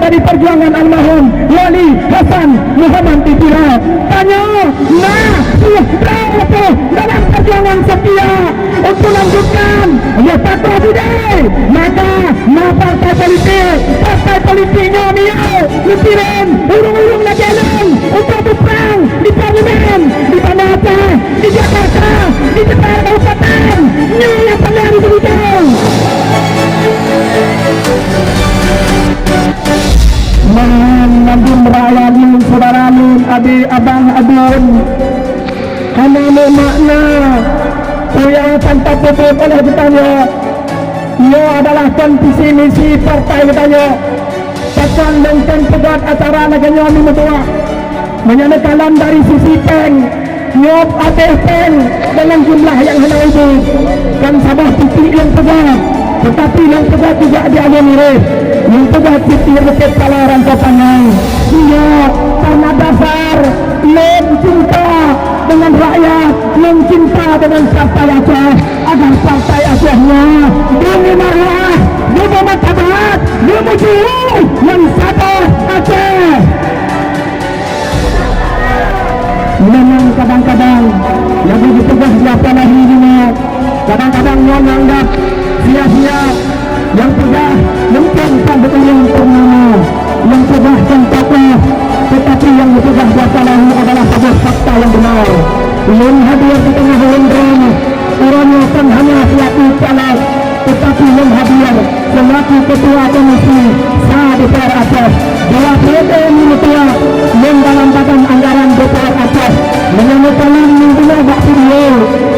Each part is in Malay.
dari perjuangan almarhum Wali Hasan Muhammad Titira. Tanya, nah, berapa dalam perjuangan setia untuk lanjutkan ya Patah Budaya. Maka partai politiknya Mio Lupiren urung-urung najalan untuk berperang di parlemen, di Tanah Aceh, di Jakarta, di Jepara Kabupaten yang pernah diberikan. Mengambil merayani saudara lun, adik, abang, adun, karena makna yang tanpa pupuk oleh bertanya. Ia adalah visi misi partai bertanya. Takkan mungkin pegat acara negara ini mutua menyatakan dari sisi peng nyop ateh peng dalam jumlah yang hanya itu kan sabah titik yang pegat, tetapi yang pegat juga dialami yang pegat titik reket kalaran kepanjang. Ia karena dasar yang cinta dengan rakyat, yang cinta dengan partai Aceh, agar partai Acehnya demi marwah, demi martabat, demi jiwa yang sabar Aceh. Memang kadang-kadang yang begitu siapa lagi ini, kadang-kadang yang menganggap sia-sia, yang sudah mungkin betul yang purnama, yang sudah contohnya, tetapi yang sudah biasa lalu adalah sebuah fakta yang benar. Belum hadir di tengah lembaran, orangnya kan hanya selaku caleg, tetapi yang hadir selaku ketua komisi DPR Aceh, dua periode ini mutua yang dalam badan anggaran DPR Aceh, menyamakan minggunya bak video,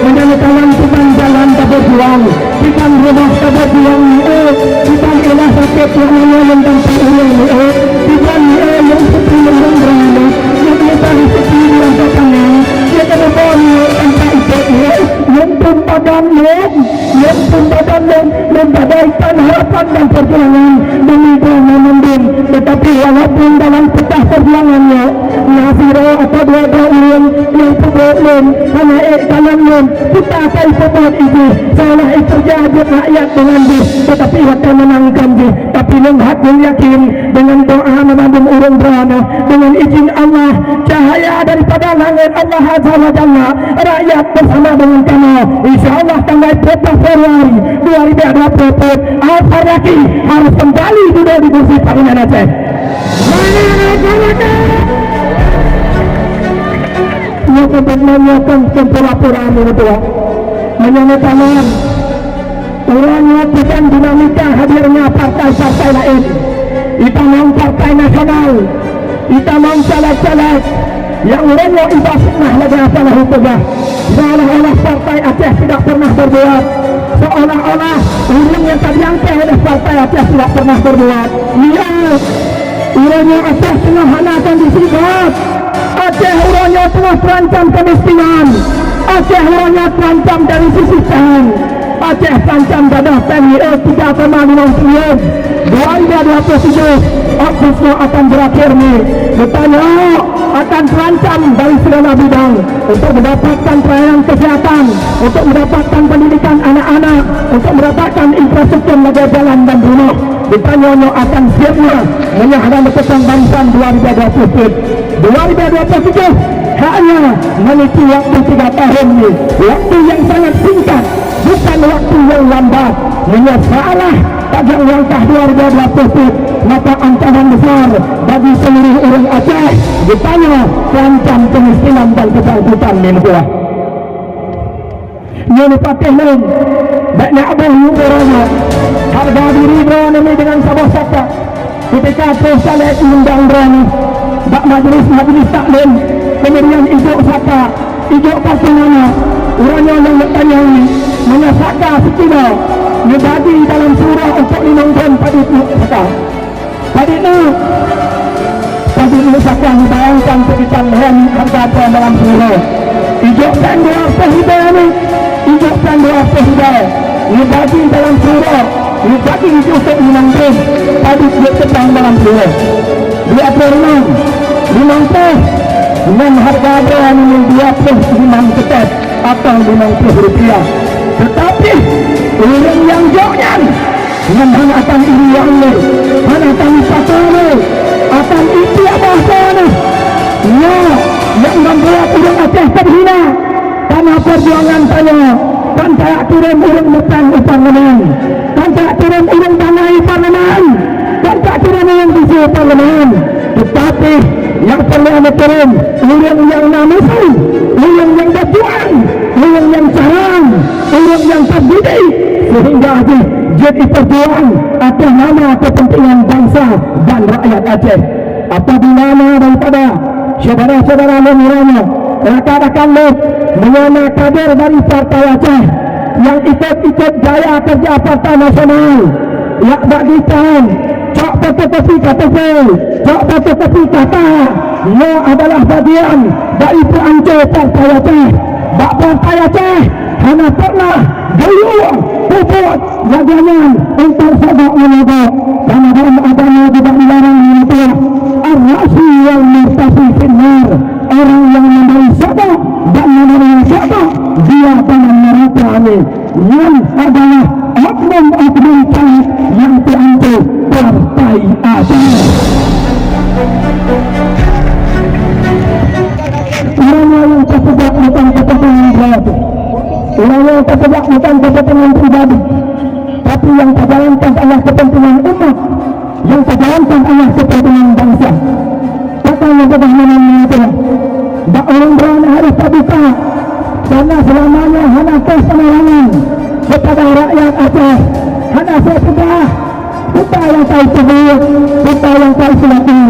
menyamakan tukang jalan tabur buang, tukang rumah tabur buang tukang elah sakit yang menyalin dan pengulang tukang yang seperti mengganggu yang kita seperti yang terkena dia kena bani tanpa ikutnya yang pun badan membadaikan harapan dan perjuangan demi memendung. Tetapi walaupun dalam pecah perjuangannya Nasiro atau dua-dua orang yang problem hanya kalangan kita akan sebut itu salah itu jadi rakyat dengan dia, tetapi akan menangkan dia. Tapi lihat yang yakin dengan doa memandung orang berana dengan izin Allah, cahaya daripada langit Allah Azza wa Jalla, rakyat bersama dengan kamu insyaallah tanggal 4 Februari 2024 Al-Faraki harus kembali duduk di kursi Parlemen Aceh. Ia untuk menyiapkan pelaporan itu menyatakan orangnya bukan dinamika hadirnya partai-partai lain. Kita mau partai nasional, kita mau caleg-caleg yang orangnya ibadah fitnah lagi apalah hukumnya. Seolah-olah partai Aceh tidak pernah berbuat, seolah-olah orang yang terjangkau oleh partai Aceh tidak pernah berbuat. Ia orangnya Aceh tengah akan disigat, Aceh orangnya tengah terancam kemiskinan, Aceh orangnya terancam dari sisi tangan, Aceh terancam dadah PNIE 3,5 triliun 2027 Agustus akan berakhir nih. Bertanya akan terancam dari segala bidang untuk mendapatkan pelayanan kesehatan, untuk mendapatkan pendidikan anak-anak, untuk mendapatkan infrastruktur negara jalan dan rumah. Bertanya akan siapnya menyahkan kesempatan 2027 hanya memiliki waktu 3 tahun ini, waktu yang sangat singkat, bukan waktu yang lambat. Menyesalah pada langkah 2027 maka ancaman besar bagi seluruh orang Aceh ditanya terancam kemiskinan dan kebangkitan mimpilah. Yang dipakai lain banyak abang orangnya harga diri berani dengan sabah saka ketika tersalah undang berani bak majelis taklim kemudian ijuk saka ijuk pasangannya orangnya yang bertanya ini menyasaka sekitar membagi dalam surah untuk dimangkan pada itu saka pada itu saka membayangkan sekitar harga dalam surah ijukkan doa sehidayah ini, ijukkan doa sehidayah membagi dalam surah, membagi itu untuk dimangkan pada itu tentang dalam surah 26 dengan harga berani 25 tetap atau 50 rupiah. Tetapi orang yang jauhnya dengan hana akan iri ya Allah, hana akan patane, akan isi abah sana. Ya, yang membuat orang Aceh terhina karena perjuangan saya. Kan tak turun orang metang di parlemen, kan tak turun orang bangai parlemen, kan tak turun orang bisi parlemen. Tetapi yang perlu anda turun, orang yang namusan, orang yang berjuang, orang yang carang, orang yang terdidik, sehingga jadi perjuang atas nama kepentingan bangsa dan rakyat Aceh. Apabila daripada saudara-saudara lemuranya, rakan-rakan mengenai kader dari Partai Aceh yang ikut gaya kerja Partai Nasional, yang bagi tahun cok fotokopi KTP, cok fotokopi kata, ia adalah bagian dari perancang Partai Aceh. Bak Partai Aceh hanya pernah dulu puput jajanan untuk sebab menyebut karena dalam agama tidak dilarang menyebut ar-ra'si wal murtafi finnar, orang yang memberi sabak dan memberi sabak dia akan mereka yang adalah oknum-oknum caleg yang dianggap Partai Aceh. Ulama yang tersebut bukan kepentingan pribadi, ulama yang tersebut bukan kepentingan pribadi, tapi yang terjalankan adalah kepentingan umat, yang terjalankan adalah kepentingan bangsa. Katanya bagaimana mengatakan, tak orang berani harus terbuka, karena selamanya hanya kesenarangan kepada rakyat Aceh. Hanya sesudah kita yang tahu sebut, kita yang tahu selatu.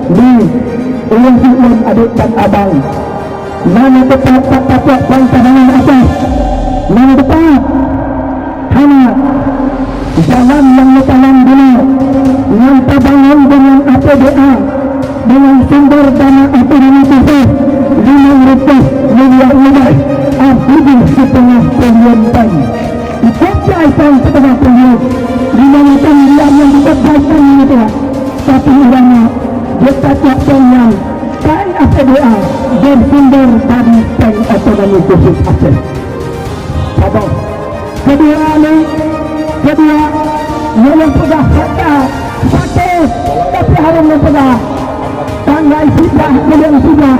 Ni orang siun adik dan abang, mana tetap tak bangsa dengan Aceh, mana tetap hanya jalan yang berjalan dulu, yang terbangun dengan APBA, dengan sumber dana ekonomi khusus RM5 miliar, artinya setengah triliun tan. Dikerjakan setengah triliun, RM5 miliar yang dikerjakan itu. Tapi ulama berkata-kata yang kain APBA bersumber dari bank ekonomi khusus Aceh. Sabang. Kedua, yang sudah sakit, tapi harus memperdah tanggal tidak yang sudah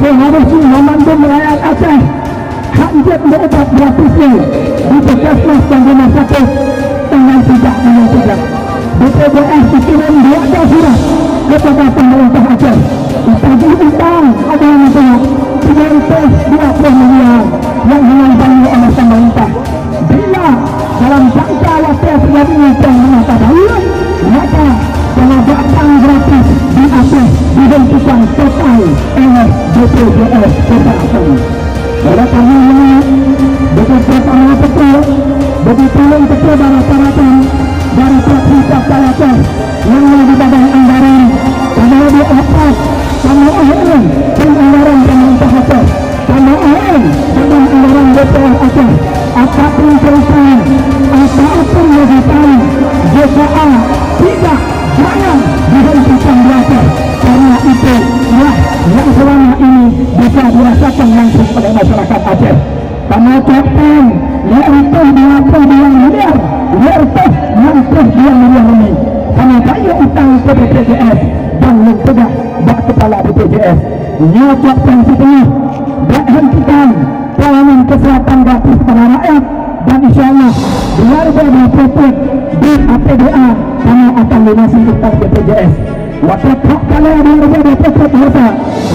seharusnya memandung rakyat Aceh hampir berobat gratisnya di puskesmas dan rumah sakit tanggal tidak. BPJS dikirim 2 surat kepada pemerintah Aceh. Tadi utang ada yang menolak 320 miliar yang dibangun oleh pemerintah. Bila dalam jangka waktu yang terjadinya penghematan dahulu, maka pengobatan gratis di Aceh dihentikan total oleh BPJS Kota Aceh. Oleh karena ini, BPJS betul, begitu betul daratan dari Provinsi Partai Aceh yang di badan anggaran karena dia opat sama OM dan anggaran pemerintah Aceh, sama OM dan anggaran DPR Aceh. Apapun perusahaan, apapun negara, JKA tidak jangan dihentikan di Aceh, karena itu yang selama ini bisa dirasakan langsung oleh masyarakat Aceh. Karena captain yaitu 22 miliar, yaitu 62 miliar ini karena kayu utang ke BPJS dan mencegah bak kepala BPJS. Ia captain setengah dihentikan pelayanan kesehatan gratis kepada rakyat, dan insyaAllah 2020 di APBA kami akan lunasi utang BPJS. Waktu kalau 2020 harta,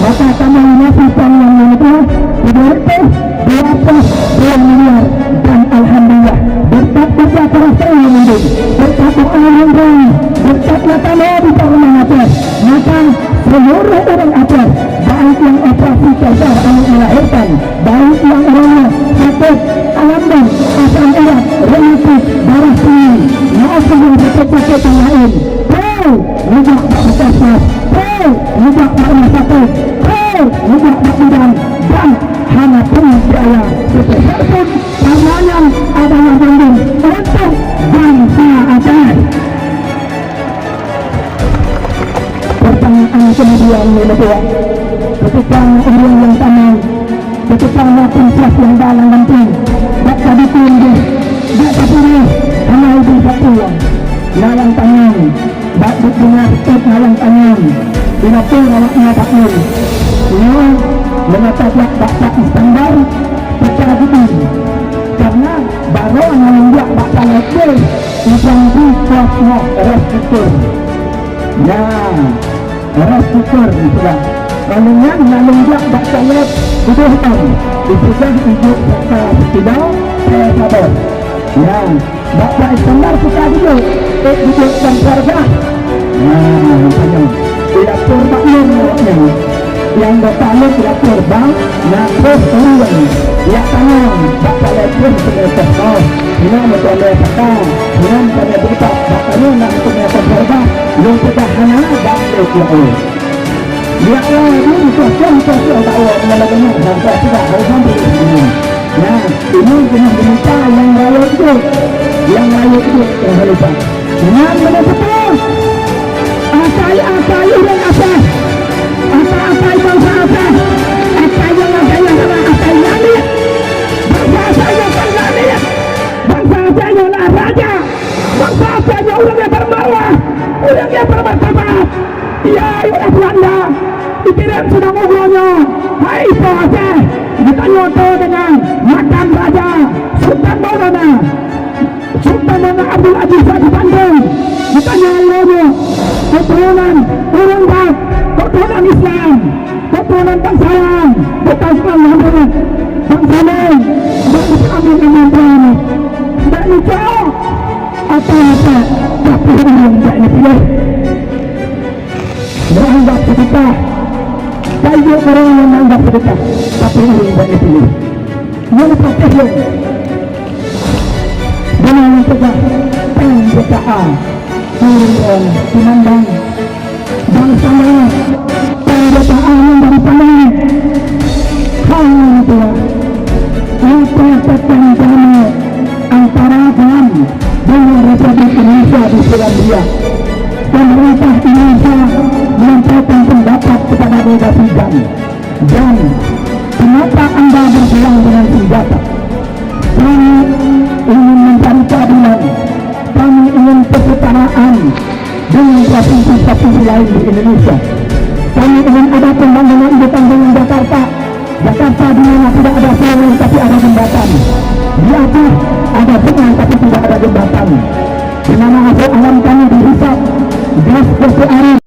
maka kami lunasi utang yang menentukan 220 miliar, dan alhamdulillah berkat kerja keras saya mendung, berkat doa yang baik, berkat kami di Parlemen Aceh, maka seluruh orang Aceh, baik yang operasi cacar anak melahirkan, baik yang orangnya sakit alamdan, asam urat, reumatik, darah tinggi, maupun yang sakit-sakit yang lain, juga puskesmas, juga rumah sakit, juga bidan, dan hanya pun biaya sebesar pun namanya adalah banding untuk bangsa Aceh. Pertanyaan kemudian menentukan ketika orang yang tenang, ketika prinsip yang dalam penting, tak tadi pun dia tak boleh hanya itu pulang layang tangan bak dunia tetap layang tangan bila pun awaknya tak nur ini menetaplah baksa Iskandar secara gitu karena baru menunjuk baksa itu yang dikuasnya restruktur ya restruktur sudah kalaunya menunjuk baksa itu hitam disebut untuk baksa tidak saya sabar ya baksa Iskandar suka duduk dan keluarga makanya tidak korban awaknya yang bertanya tidak korban yang terus turun ya tangan baksa pun sebenarnya kau ini mencoba kata ini mencoba berita bakanya nak mencoba korban yang sederhana dan legal ya Allah ini sosial tak awak mengalami sampai tidak sampai ini nah ini dengan berita yang raya itu jangan lupa dengan menemukan asal orang asal bangsa asal yang asal langit bangsa yang raja bangsa asal orang yang bermarwah orang yang bermartabat ia oleh Belanda dikirim sedang ngobrolnya hai pohase ditanya dengan makan raja Sultan Maulana Abdul Aziz di Bandung ditanya olehnya keturunan keturunan Islam keturunan bangsawan bukan Islam bangsawan dan diambil dengan tidak lupa apa-apa tapi yang tidak dipilih beranggap sedekah banyak orang yang menganggap sedekah tapi yang tidak dipilih yang proteksi dengan mencegah penjagaan turun dimandang bangsa penjagaan dari paling hanya itu terjadi antara Islam dengan Republik Indonesia di Selandia. Pemerintah Indonesia menyampaikan pendapat kepada delegasi dan kenapa anda berjuang dengan senjata? Kami ingin mencari keadilan, kami ingin kesetaraan dengan provinsi-provinsi lain di Indonesia. Kami ingin ada pembangunan ibu tanggung Jakarta di mana tidak ada sungai tapi ada jembatan. Di atas ada sungai tapi tidak ada jembatan. Di mana hasil alam kami dihisap gas air